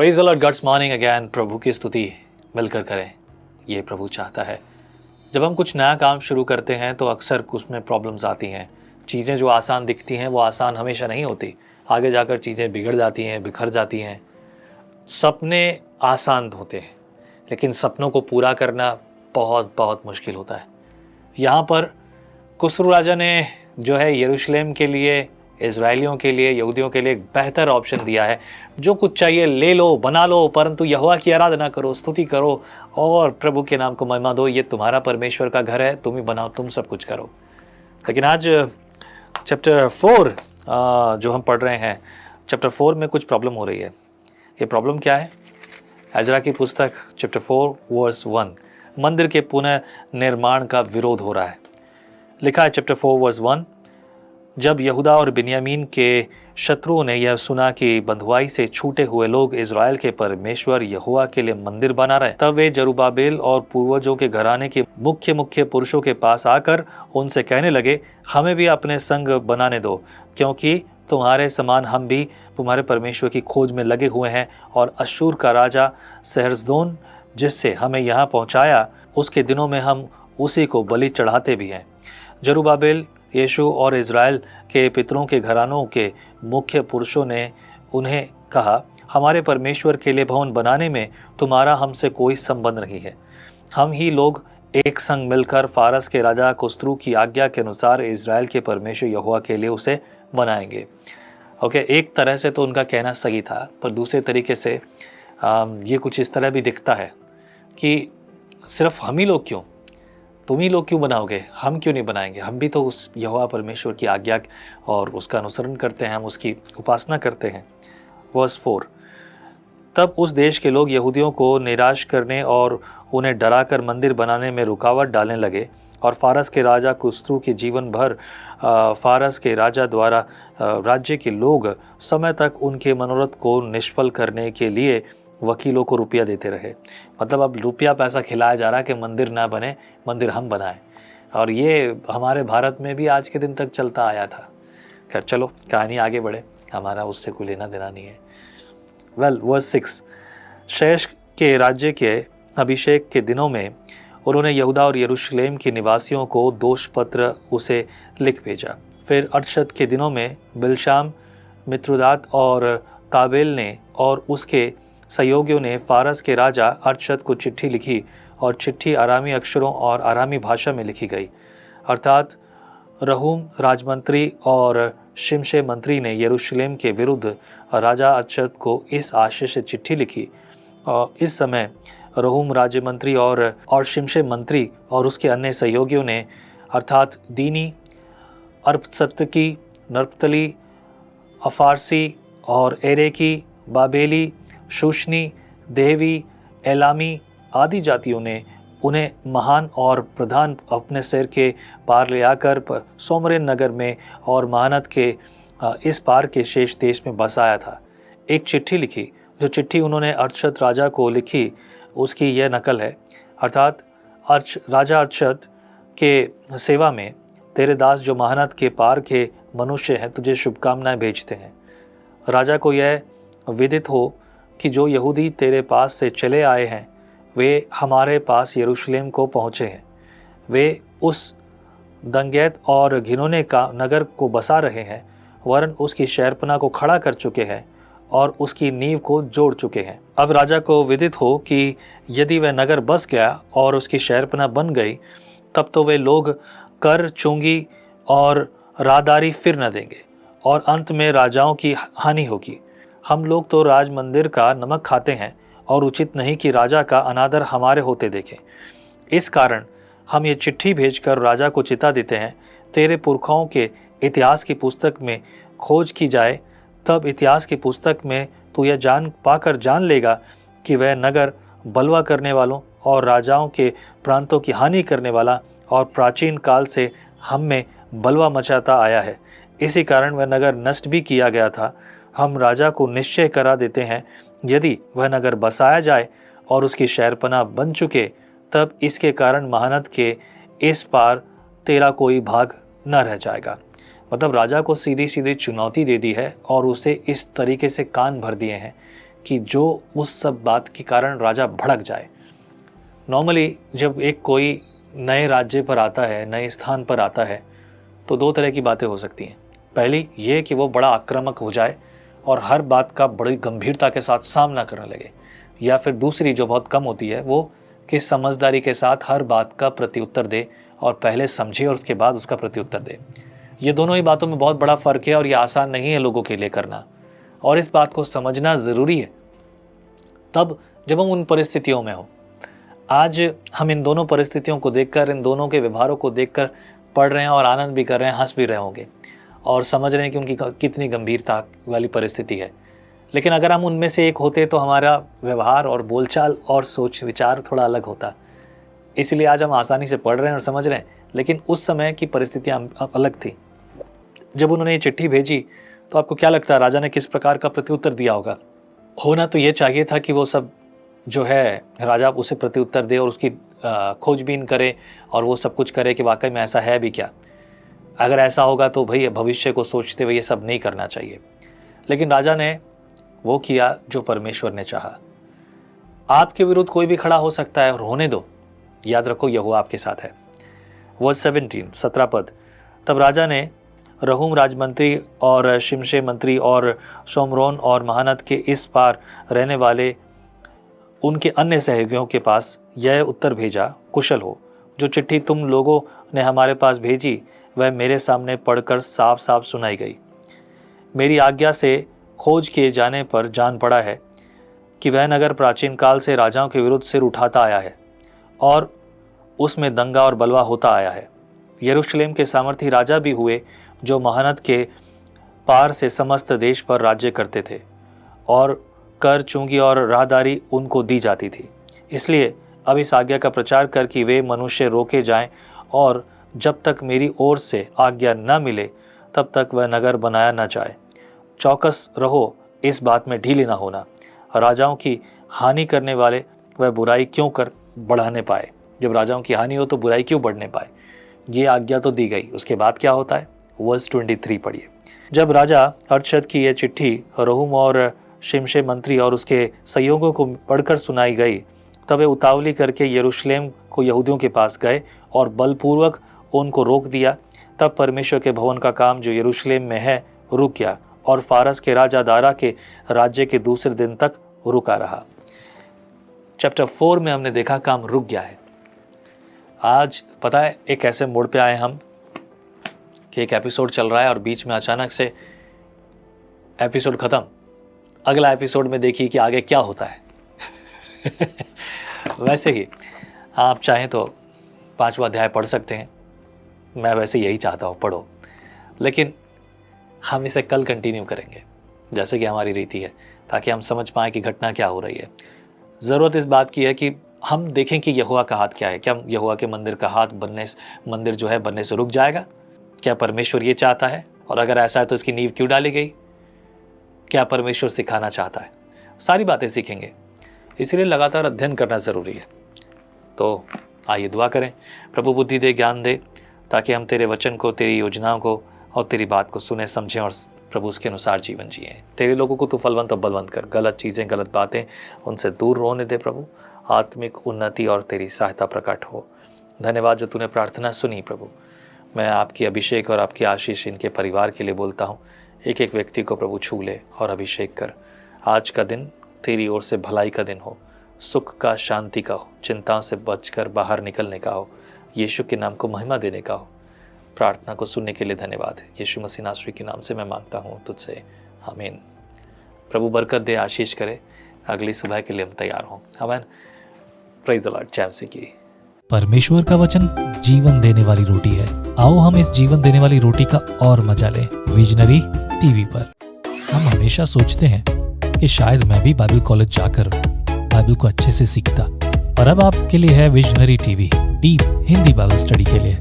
Praise the lord, god's morning again. प्रभु की स्तुति मिलकर करें, ये प्रभु चाहता है। जब हम कुछ नया काम शुरू करते हैं तो अक्सर उसमें प्रॉब्लम्स आती हैं। चीज़ें जो आसान दिखती हैं वो आसान हमेशा नहीं होती, आगे जाकर चीज़ें बिगड़ जाती हैं, बिखर जाती हैं। सपने आसान होते हैं लेकिन सपनों को पूरा करना बहुत बहुत मुश्किल होता है। यहाँ पर खुसरू राजा ने जो है यरूशलेम के लिए, इज़राइलियों के लिए, यहूदियों के लिए एक बेहतर ऑप्शन दिया है। जो कुछ चाहिए ले लो, बना लो, परंतु यहोवा की आराधना करो, स्तुति करो और प्रभु के नाम को महिमा दो। ये तुम्हारा परमेश्वर का घर है, तुम ही बनाओ, तुम सब कुछ करो। लेकिन आज चैप्टर 4 जो हम पढ़ रहे हैं, चैप्टर 4 में कुछ प्रॉब्लम हो रही है। ये प्रॉब्लम क्या है? एजरा की पुस्तक चैप्टर 4 वर्स 1, मंदिर के पुनः निर्माण का विरोध हो रहा है। लिखा है चैप्टर 4 वर्स 1, जब यहूदा और बिन्यामीन के शत्रुओं ने यह सुना कि बंधुआई से छूटे हुए लोग इज़राइल के परमेश्वर यहोवा के लिए मंदिर बना रहे, तब वे जरुब्बाबेल और पूर्वजों के घराने के मुख्य मुख्य पुरुषों के पास आकर उनसे कहने लगे, हमें भी अपने संग बनाने दो, क्योंकि तुम्हारे समान हम भी तुम्हारे परमेश्वर की खोज में लगे हुए हैं। और अश्शूर का राजा सहरजदोन जिससे हमें यहाँ पहुँचाया, उसके दिनों में हम उसी को बलि चढ़ाते भी हैं। जरुब्बाबेल, यीशु और इज़राइल के पितरों के घरानों के मुख्य पुरुषों ने उन्हें कहा, हमारे परमेश्वर के लिए भवन बनाने में तुम्हारा हमसे कोई संबंध नहीं है। हम ही लोग एक संग मिलकर फारस के राजा खुसरू की आज्ञा के अनुसार इज़राइल के परमेश्वर यहोवा के लिए उसे बनाएंगे। ओके, एक तरह से तो उनका कहना सही था, पर दूसरे तरीके से ये कुछ इस तरह भी दिखता है कि सिर्फ हम ही लोग क्यों, तुम ही लोग क्यों बनाओगे, हम क्यों नहीं बनाएंगे? हम भी तो उस यहोवा परमेश्वर की आज्ञा और उसका अनुसरण करते हैं, हम उसकी उपासना करते हैं। वर्स 4, तब उस देश के लोग यहूदियों को निराश करने और उन्हें डराकर मंदिर बनाने में रुकावट डालने लगे। और फारस के राजा खुसरू के जीवन भर फारस के राजा द्वारा राज्य के लोग समय तक उनके मनोरथ को निष्फल करने के लिए वकीलों को रुपया देते रहे। मतलब अब रुपया पैसा खिलाया जा रहा है कि मंदिर ना बने, मंदिर हम बनाएं। और ये हमारे भारत में भी आज के दिन तक चलता आया था। खैर चलो, कहानी आगे बढ़े, हमारा उससे कोई लेना देना नहीं है। वर्स 6, शेष के राज्य के अभिषेक के दिनों में उन्होंने यहूदा और यरूशलेम के निवासियों को दोष पत्र उसे लिख भेजा। फिर अरशद के दिनों में बिलशाम, मित्रुदात और ताबेल ने और उसके सहयोगियों ने फारस के राजा अरशद को चिट्ठी लिखी, और चिट्ठी आरामी अक्षरों और आरामी भाषा में लिखी गई। अर्थात रहूम राजमंत्री और शिमशे मंत्री ने यरूशलेम के विरुद्ध राजा अरशद को इस आशय से चिट्ठी लिखी। और इस समय रहूम राज्यमंत्री और शिमशे मंत्री और उसके अन्य सहयोगियों ने, अर्थात दीनी, अर्पसत्तकी, नर्पतली, अफारसी और एरेकी, बाबेली, शूशनी, देवी, एलामी आदि जातियों ने उन्हें महान और प्रधान अपने सिर के पार ले आकर सोमरेन नगर में और महानद के इस पार के शेष देश में बसाया था। एक चिट्ठी लिखी, जो चिट्ठी उन्होंने अरशद राजा को लिखी उसकी यह नकल है। अर्थात राजा अरशद के सेवा में तेरे दास जो महानद के पार के मनुष्य हैं तुझे शुभकामनाएं भेजते हैं। राजा को यह विदित हो कि जो यहूदी तेरे पास से चले आए हैं वे हमारे पास यरूशलेम को पहुँचे हैं। वे उस दंगैत और घिनौने का नगर को बसा रहे हैं, वरन उसकी शहरपनाह को खड़ा कर चुके हैं और उसकी नींव को जोड़ चुके हैं। अब राजा को विदित हो कि यदि वह नगर बस गया और उसकी शहरपनाह बन गई, तब तो वे लोग कर, चुंगी और राहदारी फिर न देंगे और अंत में राजाओं की हानि होगी। हम लोग तो राज मंदिर का नमक खाते हैं और उचित नहीं कि राजा का अनादर हमारे होते देखें। इस कारण हम ये चिट्ठी भेजकर राजा को चिता देते हैं, तेरे पुरखाओं के इतिहास की पुस्तक में खोज की जाए, तब इतिहास की पुस्तक में तू यह जान लेगा कि वह नगर बलवा करने वालों और राजाओं के प्रांतों की हानि करने वाला और प्राचीन काल से हम में बलवा मचाता आया है। इसी कारण वह नगर नष्ट भी किया गया था। हम राजा को निश्चय करा देते हैं, यदि वह नगर बसाया जाए और उसकी शहरपनाह बन चुके, तब इसके कारण महानद के इस पार तेरा कोई भाग न रह जाएगा। मतलब राजा को सीधी सीधी चुनौती दे दी है और उसे इस तरीके से कान भर दिए हैं कि जो उस सब बात के कारण राजा भड़क जाए। नॉर्मली जब एक कोई नए राज्य पर आता है, नए स्थान पर आता है, तो दो तरह की बातें हो सकती हैं। पहली ये कि वो बड़ा आक्रामक हो जाए और हर बात का बड़ी गंभीरता के साथ सामना करने लगे, या फिर दूसरी जो बहुत कम होती है वो कि समझदारी के साथ हर बात का प्रत्युत्तर दे और पहले समझे और उसके बाद उसका प्रत्युत्तर दे। ये दोनों ही बातों में बहुत बड़ा फ़र्क है और ये आसान नहीं है लोगों के लिए करना, और इस बात को समझना ज़रूरी है तब जब हम उन परिस्थितियों में हो। आज हम इन दोनों परिस्थितियों को देखकर, इन दोनों के व्यवहारों को देखकर पढ़ रहे हैं और आनंद भी कर रहे हैं, हंस भी रहे होंगे और समझ रहे हैं कि उनकी कितनी गंभीरता वाली परिस्थिति है। लेकिन अगर हम उनमें से एक होते तो हमारा व्यवहार और बोलचाल और सोच विचार थोड़ा अलग होता। इसलिए आज हम आसानी से पढ़ रहे हैं और समझ रहे हैं, लेकिन उस समय की परिस्थितियाँ अलग थी। जब उन्होंने ये चिट्ठी भेजी तो आपको क्या लगता है राजा ने किस प्रकार का प्रत्युत्तर दिया होगा? होना तो ये चाहिए था कि वो सब जो है राजा उसे प्रत्युत्तर दे और उसकी खोजबीन करे और वो सब कुछ करे कि वाकई में ऐसा है भी क्या। अगर ऐसा होगा तो भाई भविष्य को सोचते हुए ये सब नहीं करना चाहिए। लेकिन राजा ने वो किया जो परमेश्वर ने चाहा। आपके विरुद्ध कोई भी खड़ा हो सकता है और होने दो, याद रखो यहोवा आपके साथ है। वर्स 17 पद। तब राजा ने रहूम राजमंत्री और शिमशे मंत्री और सोमरोन और महानद के इस पार रहने वाले उनके अन्य सहयोगियों के पास यह उत्तर भेजा, कुशल हो। जो चिट्ठी तुम लोगों ने हमारे पास भेजी वह मेरे सामने पढ़कर साफ साफ सुनाई गई। मेरी आज्ञा से खोज किए जाने पर जान पड़ा है कि वह नगर प्राचीन काल से राजाओं के विरुद्ध सिर उठाता आया है और उसमें दंगा और बलवा होता आया है। यरूशलेम के सामर्थी राजा भी हुए जो महानद के पार से समस्त देश पर राज्य करते थे और कर, चुंगी और राहदारी उनको दी जाती थी। इसलिए अब इस आज्ञा का प्रचार कर कि वे मनुष्य रोके जाएं और जब तक मेरी ओर से आज्ञा न मिले तब तक वह नगर बनाया न जाए। चौकस रहो, इस बात में ढीले न होना। राजाओं की हानि करने वाले वह बुराई क्यों कर बढ़ाने पाए। जब राजाओं की हानि हो तो बुराई क्यों बढ़ने पाए। ये आज्ञा तो दी गई, उसके बाद क्या होता है? वर्स 23 पढ़िए। जब राजा अर्शद की यह चिट्ठी रहूम और शिमशे मंत्री और उसके सहयोगियों को पढ़कर सुनाई गई तब वे उतावली करके यरूशलेम को यहूदियों के पास गए और बलपूर्वक उनको रोक दिया। तब परमेश्वर के भवन का काम जो यरूशलेम में है रुक गया और फारस के राजा दारा के राज्य के दूसरे दिन तक रुका रहा। चैप्टर 4 में हमने देखा काम रुक गया है। आज पता है एक ऐसे मोड़ पे आए हम कि एक एपिसोड चल रहा है और बीच में अचानक से एपिसोड खत्म। अगला एपिसोड में देखिए कि आगे क्या होता है। वैसे ही आप चाहें तो 5वां अध्याय पढ़ सकते हैं। मैं वैसे यही चाहता हूँ, पढ़ो, लेकिन हम इसे कल कंटिन्यू करेंगे जैसे कि हमारी रीति है, ताकि हम समझ पाएँ कि घटना क्या हो रही है। ज़रूरत इस बात की है कि हम देखें कि यहोवा का हाथ क्या है। क्या यहोवा के मंदिर का हाथ मंदिर जो है बनने से रुक जाएगा? क्या परमेश्वर ये चाहता है? और अगर ऐसा है तो इसकी नींव क्यों डाली गई? क्या परमेश्वर सिखाना चाहता है? सारी बातें सीखेंगे, इसलिए लगातार अध्ययन करना ज़रूरी है। तो आइए दुआ करें, प्रभु बुद्धि दे, ज्ञान दे, ताकि हम तेरे वचन को, तेरी योजनाओं को और तेरी बात को सुने, समझें और प्रभु उसके अनुसार जीवन जिए। तेरे लोगों को तू फलवंत और बलवंत कर, गलत चीज़ें, गलत बातें उनसे दूर होने दे प्रभु। आत्मिक उन्नति और तेरी सहायता प्रकट हो। धन्यवाद जो तूने प्रार्थना सुनी प्रभु। मैं आपकी अभिषेक और आपकी आशीष इनके परिवार के लिए बोलता हूँ। एक एक व्यक्ति को प्रभु छू ले और अभिषेक कर। आज का दिन तेरी ओर से भलाई का दिन हो, सुख का, शांति का हो, चिंताओं से बचकर बाहर निकलने का हो, यीशु के नाम को महिमा देने का हो। प्रार्थना को सुनने के लिए धन्यवाद। यीशु मसीह नासरी के नाम से मैं मांगता हूँ तुझसे, आमीन। प्रभु बरकत दे, आशीष करे। अगली सुबह के लिए हम तैयार हों। आमीन। Praise the Lord. जय मसीह की। परमेश्वर का वचन जीवन देने वाली रोटी है। आओ हम इस जीवन देने वाली रोटी का और मजा लें विजनरी टीवी पर। हम हमेशा सोचते हैं कि शायद मैं भी बाइबल कॉलेज जाकर बाइबल को अच्छे से सीखता, और अब आपके लिए है visionary TV, deep Hindi Bible study के लिए।